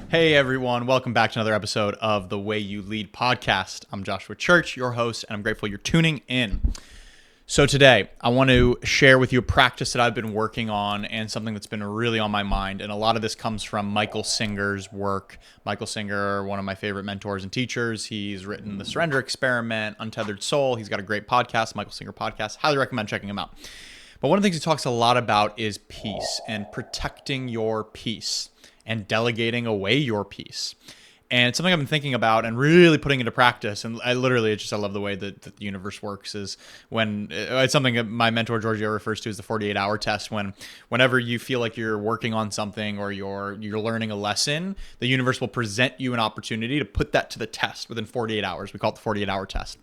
Hey everyone, welcome back to another episode of the Way You Lead podcast. I'm Joshua Church, your host, and I'm grateful you're tuning in. So today, I want to share with you a practice that I've been working on and something that's been really on my mind. And a lot of this comes from Michael Singer's work. Michael Singer, one of my favorite mentors and teachers. He's written The Surrender Experiment, Untethered Soul. He's got a great podcast, Michael Singer Podcast. Highly recommend checking him out. But one of the things he talks a lot about is peace and protecting your peace and delegating away your peace. And something I've been thinking about and really putting into practice, and I love the way that the universe works, is when it's something that my mentor Giorgio refers to as the 48-hour test. Whenever you feel like you're working on something or you're learning a lesson, the universe will present you an opportunity to put that to the test within 48 hours. We call it the 48-hour test.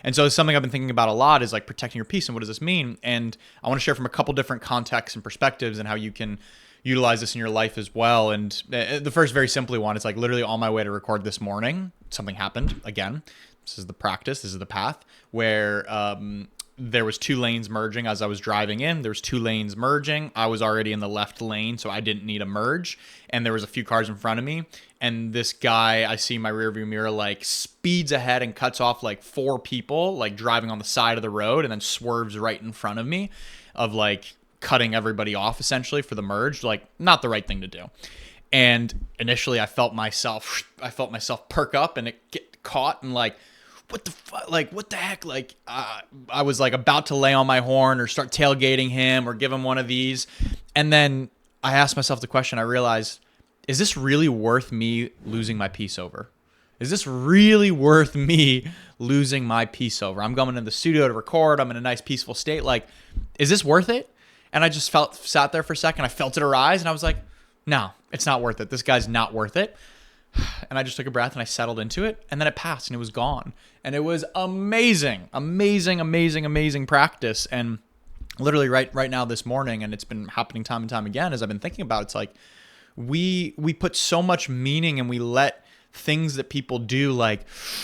And so something I've been thinking about a lot is like protecting your peace, and what does this mean? And I want to share from a couple different contexts and perspectives and how you can utilize this in your life as well. And the first very simply one, it's like literally on my way to record this morning, something happened again. This is the practice. This is the path where there was two lanes merging as I was driving in. There was two lanes merging. I was already in the left lane, so I didn't need a merge. And there was a few cars in front of me. And this guy, I see in my rearview mirror, like speeds ahead and cuts off like four people, like driving on the side of the road, and then swerves right in front of me, of like cutting everybody off essentially for the merge. Like, not the right thing to do. And initially I felt myself perk up and it get caught and like, what the heck? Like, I was like about to lay on my horn or start tailgating him or give him one of these. And then I asked myself the question, I realized, is this really worth me losing my peace over? Is this really worth me losing my peace over? I'm going in the studio to record. I'm in a nice peaceful state. Like, is this worth it? And I just sat there for a second. I felt it arise and I was like, no, it's not worth it. This guy's not worth it. And I just took a breath and I settled into it, and then it passed and it was gone. And it was amazing practice. And literally right now this morning, and it's been happening time and time again as I've been thinking about it, it's like we put so much meaning and we let things that people do like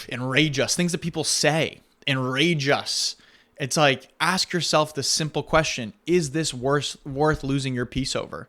enrage us, things that people say enrage us. It's like, ask yourself the simple question, is this worth losing your peace over?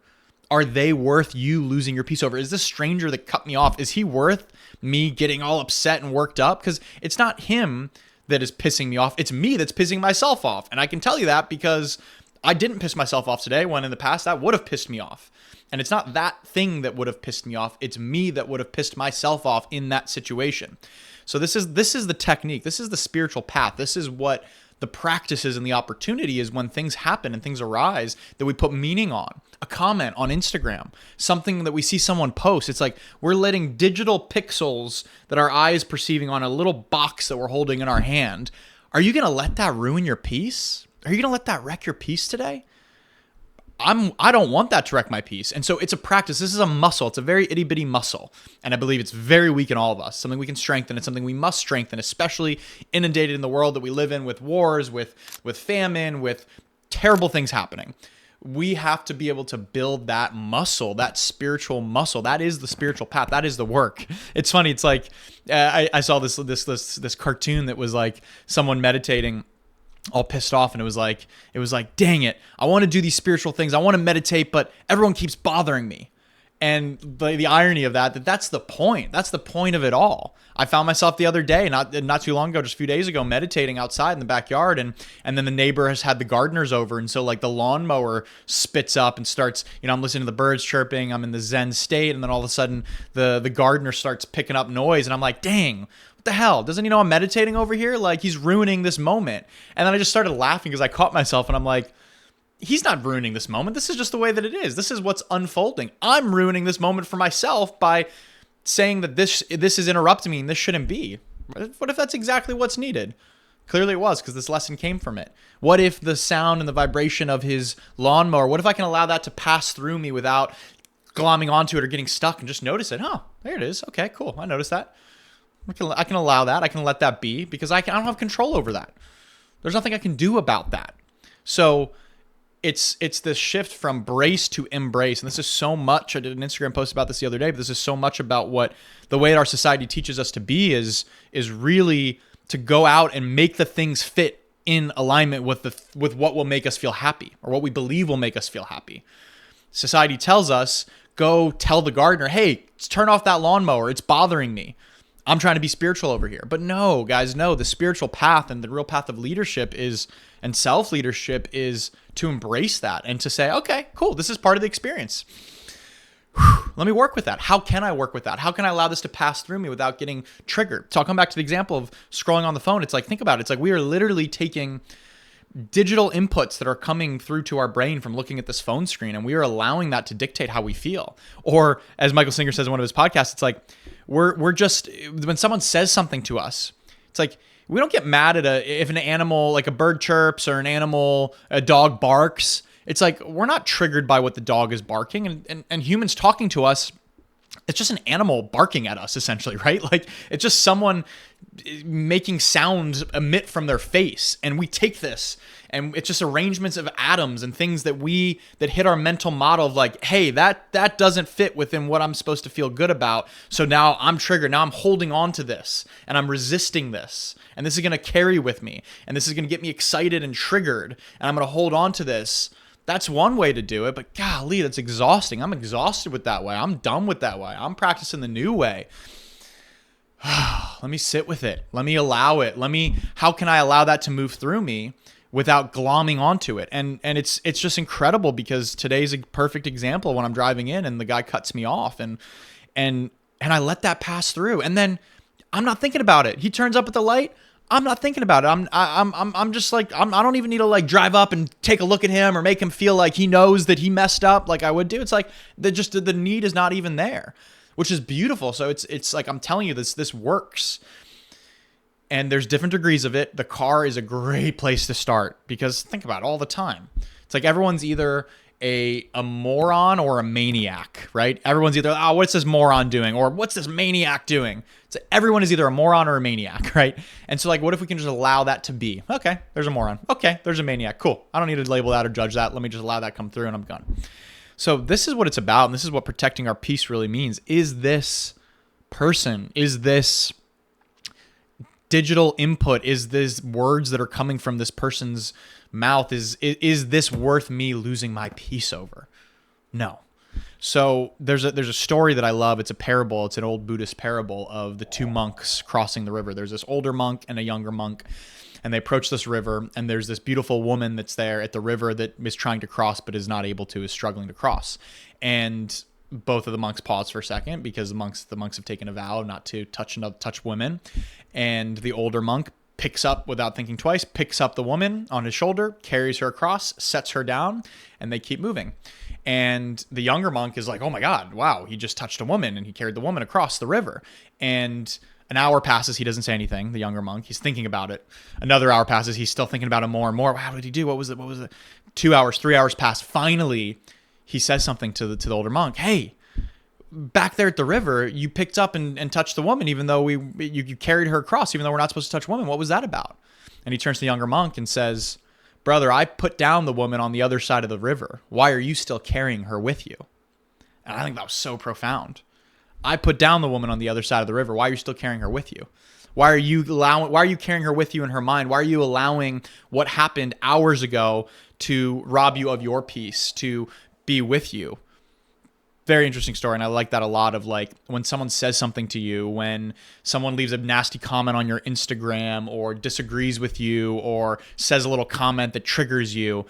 Are they worth you losing your peace over? Is this stranger that cut me off, is he worth me getting all upset and worked up? Because it's not him that is pissing me off. It's me that's pissing myself off. And I can tell you that because I didn't piss myself off today, when in the past that would have pissed me off. And it's not that thing that would have pissed me off. It's me that would have pissed myself off in that situation. So this is the technique. This is the spiritual path. This is what the practices and the opportunity is when things happen and things arise that we put meaning on. A comment on Instagram, something that we see someone post. It's like we're letting digital pixels that our eye is perceiving on a little box that we're holding in our hand. Are you going to let that ruin your peace? Are you going to let that wreck your peace today? I don't want that to wreck my peace. And so it's a practice. This is a muscle. It's a very itty bitty muscle. And I believe it's very weak in all of us. Something we can strengthen. It's something we must strengthen, especially inundated in the world that we live in with wars, with famine, with terrible things happening. We have to be able to build that muscle, that spiritual muscle. That is the spiritual path. That is the work. It's funny. It's like, I saw this cartoon that was like someone meditating, all pissed off, and it was like, dang it, I want to do these spiritual things, I want to meditate, but everyone keeps bothering me. And the irony of that's the point. That's the point of it all. I found myself the other day, not too long ago, just a few days ago, meditating outside in the backyard, and then the neighbor has had the gardeners over, and so like the lawnmower spits up and starts, I'm listening to the birds chirping, I'm in the Zen state, and then all of a sudden the gardener starts picking up noise, and I'm like, dang, the hell? Doesn't he know I'm meditating over here? Like, he's ruining this moment. And then I just started laughing because I caught myself and I'm like, he's not ruining this moment. This is just the way that it is. This is what's unfolding. I'm ruining this moment for myself by saying that this is interrupting me and this shouldn't be. What if that's exactly what's needed? Clearly it was, because this lesson came from it. What if the sound and the vibration of his lawnmower, what if I can allow that to pass through me without glomming onto it or getting stuck and just notice it? Oh, there it is. Okay, cool. I noticed that. I can allow that. I can let that be because I don't have control over that. There's nothing I can do about that. So it's this shift from brace to embrace. And this is so much, I did an Instagram post about this the other day, but this is so much about what the way our society teaches us to be is really to go out and make the things fit in alignment with what will make us feel happy or what we believe will make us feel happy. Society tells us, go tell the gardener, hey, turn off that lawnmower. It's bothering me. I'm trying to be spiritual over here. But no, guys, no, the spiritual path and the real path of leadership and self-leadership is to embrace that and to say, okay, cool, this is part of the experience. Let me work with that. How can I work with that? How can I allow this to pass through me without getting triggered? So I'll come back to the example of scrolling on the phone. It's like, think about it. It's like we are literally taking digital inputs that are coming through to our brain from looking at this phone screen, and we are allowing that to dictate how we feel. Or as Michael Singer says in one of his podcasts, it's like we're just, when someone says something to us, it's like we don't get mad at if an animal, like a bird chirps or a dog barks. It's like we're not triggered by what the dog is barking, and humans talking to us, it's just an animal barking at us essentially, right? Like it's just someone making sounds emit from their face, and we take this and it's just arrangements of atoms and things that hit our mental model of like, hey, that doesn't fit within what I'm supposed to feel good about. So now I'm triggered. Now I'm holding on to this and I'm resisting this, and this is going to carry with me, and this is going to get me excited and triggered, and I'm going to hold on to this. That's one way to do it, but golly, that's exhausting. I'm exhausted with that way. I'm done with that way. I'm practicing the new way. Let me sit with it. Let me allow it. How can I allow that to move through me without glomming onto it? And it's just incredible, because today's a perfect example when I'm driving in and the guy cuts me off and I let that pass through. And then I'm not thinking about it. He turns up at the light. I'm not thinking about it. I'm just like, I don't even need to like drive up and take a look at him or make him feel like he knows that he messed up like I would do. It's like the need is not even there, which is beautiful. So it's like, I'm telling you, this works. And there's different degrees of it. The car is a great place to start, because think about it all the time. It's like everyone's either a moron or a maniac, right? Everyone's either, oh, what's this moron doing? Or what's this maniac doing? So everyone is either a moron or a maniac, right? And so like, what if we can just allow that to be? Okay, there's a moron. Okay, there's a maniac. Cool. I don't need to label that or judge that. Let me just allow that come through and I'm done. So this is what it's about. And this is what protecting our peace really means. Is this person, is this digital input, is this words that are coming from this person's mouth, is this worth me losing my peace over? No. So there's a story that I love. It's a parable. It's an old Buddhist parable of the two monks crossing the river. There's this older monk and a younger monk, and they approach this river, and there's this beautiful woman that's there at the river that is trying to cross but is not able to, is struggling to cross. And both of the monks pause for a second, because the monks have taken a vow not to touch women. And the older monk picks up, without thinking twice, picks up the woman on his shoulder, carries her across, sets her down, and they keep moving. And the younger monk is like, oh my God, wow, he just touched a woman, and he carried the woman across the river. And an hour passes, he doesn't say anything, the younger monk. He's thinking about it. Another hour passes, he's still thinking about it more and more. Wow, what did he do? What was it? 2 hours, 3 hours pass. Finally, he says something to the older monk. Hey, back there at the river, you picked up and touched the woman, even though you carried her across, even though we're not supposed to touch women. What was that about? And he turns to the younger monk and says, brother, I put down the woman on the other side of the river. Why are you still carrying her with you? And I think that was so profound. I put down the woman on the other side of the river. Why are you still carrying her with you? Why are you carrying her with you in her mind? Why are you allowing what happened hours ago to rob you of your peace, to be with you? Very interesting story. And I like that a lot, of like when someone says something to you, when someone leaves a nasty comment on your Instagram or disagrees with you or says a little comment that triggers you,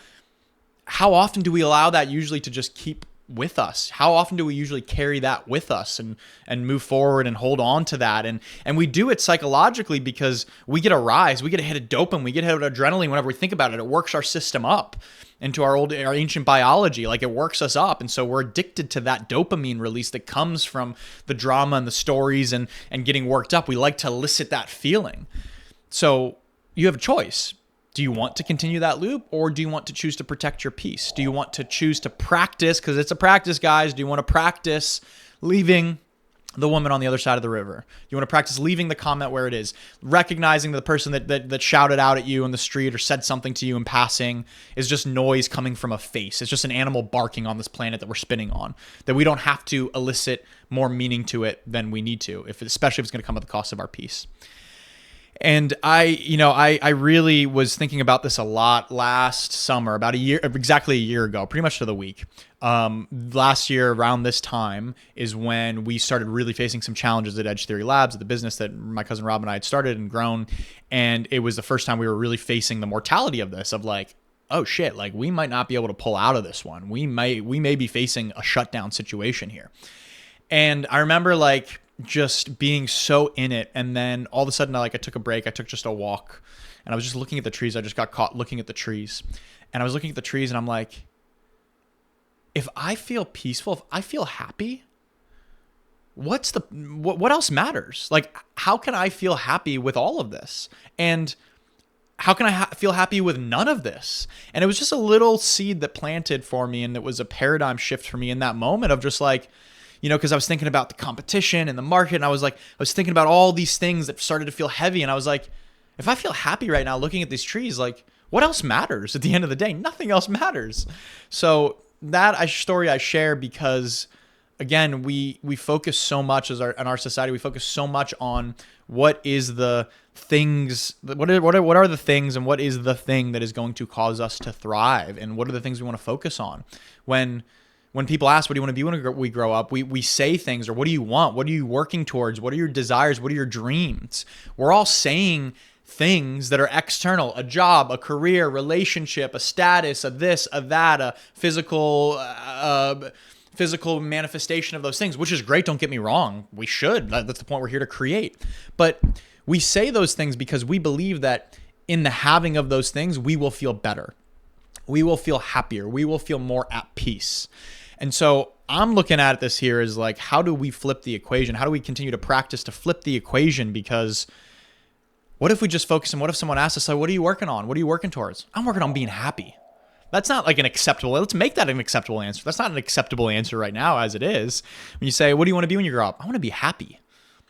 how often do we allow that usually to just keep with us? How often do we usually carry that with us and move forward and hold on to that? And we do it psychologically because we get a rise, we get a hit of dopamine, we get a hit of adrenaline whenever we think about it. It works our system up into our ancient biology. Like, it works us up. And so we're addicted to that dopamine release that comes from the drama and the stories and getting worked up. We like to elicit that feeling. So you have a choice. Do you want to continue that loop, or do you want to choose to protect your peace? Do you want to choose to practice, because it's a practice, guys. Do you want to practice leaving the woman on the other side of the river? You want to practice leaving the comment where it is, recognizing the person that shouted out at you in the street or said something to you in passing is just noise coming from a face. It's just an animal barking on this planet that we're spinning on, that we don't have to elicit more meaning to it than we need to, especially if it's going to come at the cost of our peace. And I really was thinking about this a lot last summer, about exactly a year ago, pretty much to the week. Last year around this time is when we started really facing some challenges at Edge Theory Labs, at the business that my cousin Rob and I had started and grown. And it was the first time we were really facing the mortality of this, of like, oh shit, like we might not be able to pull out of this one. We may be facing a shutdown situation here. And I remember like just being so in it. And then all of a sudden, I took a break. I took just a walk and I was just looking at the trees. I just got caught looking at the trees, and I was looking at the trees and I'm like, if I feel peaceful, if I feel happy, what else matters? Like, how can I feel happy with all of this? And how can I feel happy with none of this? And it was just a little seed that planted for me. And it was a paradigm shift for me in that moment of just like, because I was thinking about the competition and the market. And I was thinking about all these things that started to feel heavy. And I was like, if I feel happy right now looking at these trees, like what else matters at the end of the day? Nothing else matters. So that story I share because, again, we focus so much in our society. We focus so much on what is the things, what are the things, and what is the thing that is going to cause us to thrive, and what are the things we want to focus on. When people ask, what do you want to be when we grow up? We say things, or what do you want? What are you working towards? What are your desires? What are your dreams? We're all saying things that are external: a job, a career, relationship, a status, a this, a that, a physical manifestation of those things, which is great. Don't get me wrong. We should. That's the point we're here to create. But we say those things because we believe that in the having of those things, we will feel better. We will feel happier. We will feel more at peace. And so I'm looking at this here as like, how do we flip the equation? How do we continue to practice to flip the equation? Because what if we just focus on, what if someone asks us, like, what are you working on? What are you working towards? I'm working on being happy. That's not like an acceptable, let's make that an acceptable answer. That's not an acceptable answer right now as it is. When you say, what do you want to be when you grow up? I want to be happy.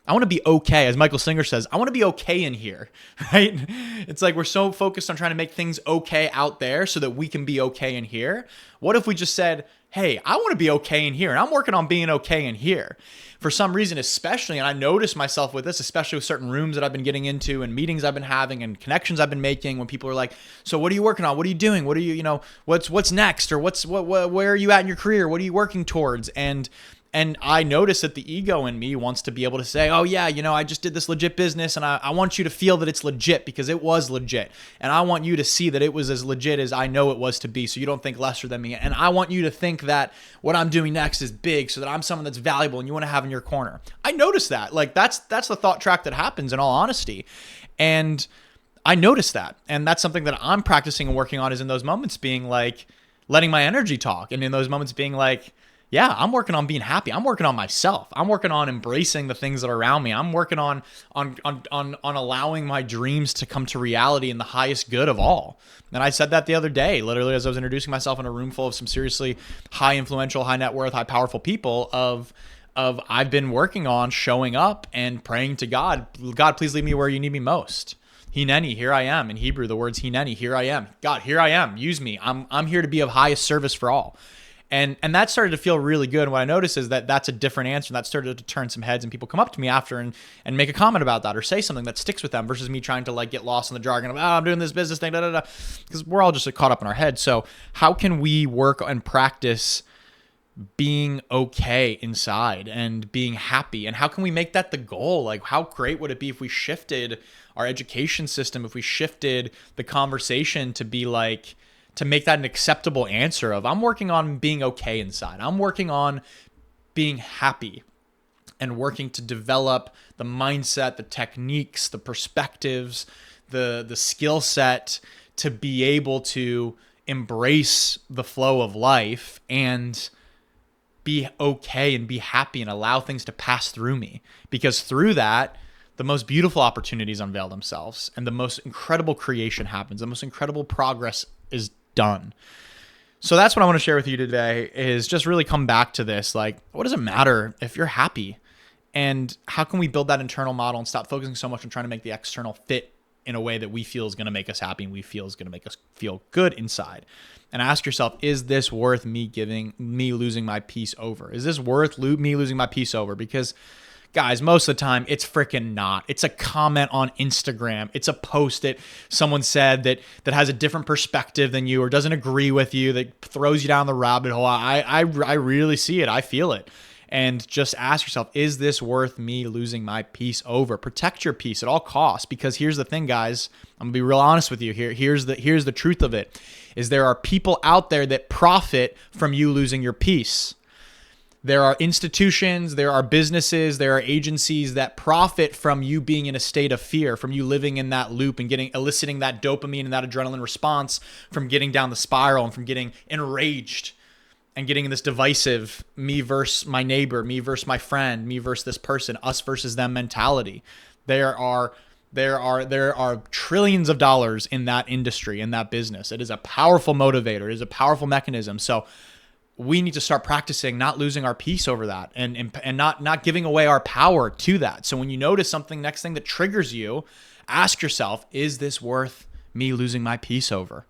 I want to be okay. As Michael Singer says, I want to be okay in here, right? It's like we're so focused on trying to make things okay out there so that we can be okay in here. What if we just said, hey, I want to be okay in here, and I'm working on being okay in here. For some reason, especially, and I notice myself with this, especially with certain rooms that I've been getting into and meetings I've been having and connections I've been making, when people are like, so what are you working on? What are you doing? What are you, what's next? Or where are you at in your career? What are you working towards? And I notice that the ego in me wants to be able to say, oh yeah, I just did this legit business, and I want you to feel that it's legit because it was legit. And I want you to see that it was as legit as I know it was to be, so you don't think lesser than me. And I want you to think that what I'm doing next is big, so that I'm someone that's valuable and you want to have in your corner. I notice that. Like that's the thought track that happens, in all honesty. And I notice that. And that's something that I'm practicing and working on, is in those moments being like, letting my energy talk. And in those moments being like, yeah, I'm working on being happy. I'm working on myself. I'm working on embracing the things that are around me. I'm working on allowing my dreams to come to reality in the highest good of all. And I said that the other day, literally, as I was introducing myself in a room full of some seriously high influential, high net worth, high powerful people of I've been working on showing up and praying to God, God, please lead me where you need me most. Hineni, here I am. In Hebrew, the words Hineni, here I am. God, here I am. Use me. I'm here to be of highest service for all. And that started to feel really good. And what I noticed is that that's a different answer. And that started to turn some heads, and people come up to me after and make a comment about that, or say something that sticks with them, versus me trying to like get lost in the jargon of, I'm doing this business thing, because we're all just caught up in our head. So how can we work and practice being okay inside and being happy? And how can we make that the goal? Like, how great would it be if we shifted our education system, if we shifted the conversation to be like, to make that an acceptable answer of, I'm working on being okay inside. I'm working on being happy, and working to develop the mindset, the techniques, the perspectives, the skill set to be able to embrace the flow of life and be okay and be happy and allow things to pass through me. Because through that, the most beautiful opportunities unveil themselves, and the most incredible creation happens. The most incredible progress is done. So that's what I want to share with you today, is just really come back to this. Like, what does it matter if you're happy? And how can we build that internal model and stop focusing so much on trying to make the external fit in a way that we feel is going to make us happy and we feel is going to make us feel good inside? And ask yourself, is this worth me losing my peace over? Is this worth me losing my peace over? Because Guys, most of the time it's freaking not. It's a comment on Instagram. It's a post that someone said that has a different perspective than you or doesn't agree with you, that throws you down the rabbit hole. I really see it. I feel it. And just ask yourself, is this worth me losing my peace over? Protect your peace at all costs, because here's the thing, guys. I'm gonna be real honest with you here. Here's the truth of it, is there are people out there that profit from you losing your peace. There are institutions, there are businesses, there are agencies that profit from you being in a state of fear, from you living in that loop and eliciting that dopamine and that adrenaline response, from getting down the spiral and from getting enraged and getting in this divisive me versus my neighbor, me versus my friend, me versus this person, us versus them mentality. There are trillions of dollars in that industry, in that business. It is a powerful motivator. It is a powerful mechanism. So we need to start practicing not losing our peace over that and not giving away our power to that. So when you notice something, next thing that triggers you, ask yourself, is this worth me losing my peace over?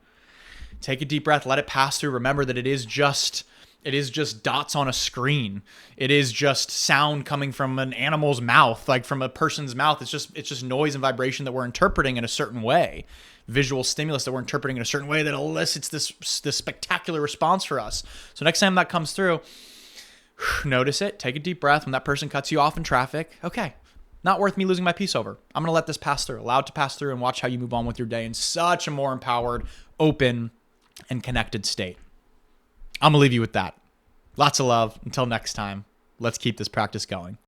Take a deep breath, let it pass through. Remember that it is just dots on a screen. It is just sound coming from an animal's mouth, like from a person's mouth. It's just noise and vibration that we're interpreting in a certain way. Visual stimulus that we're interpreting in a certain way that elicits this spectacular response for us. So next time that comes through, notice it, take a deep breath. When that person cuts you off in traffic, okay, not worth me losing my peace over. I'm going to let this pass through, allow it to pass through, and watch how you move on with your day in such a more empowered, open, and connected state. I'm going to leave you with that. Lots of love. Until next time, let's keep this practice going.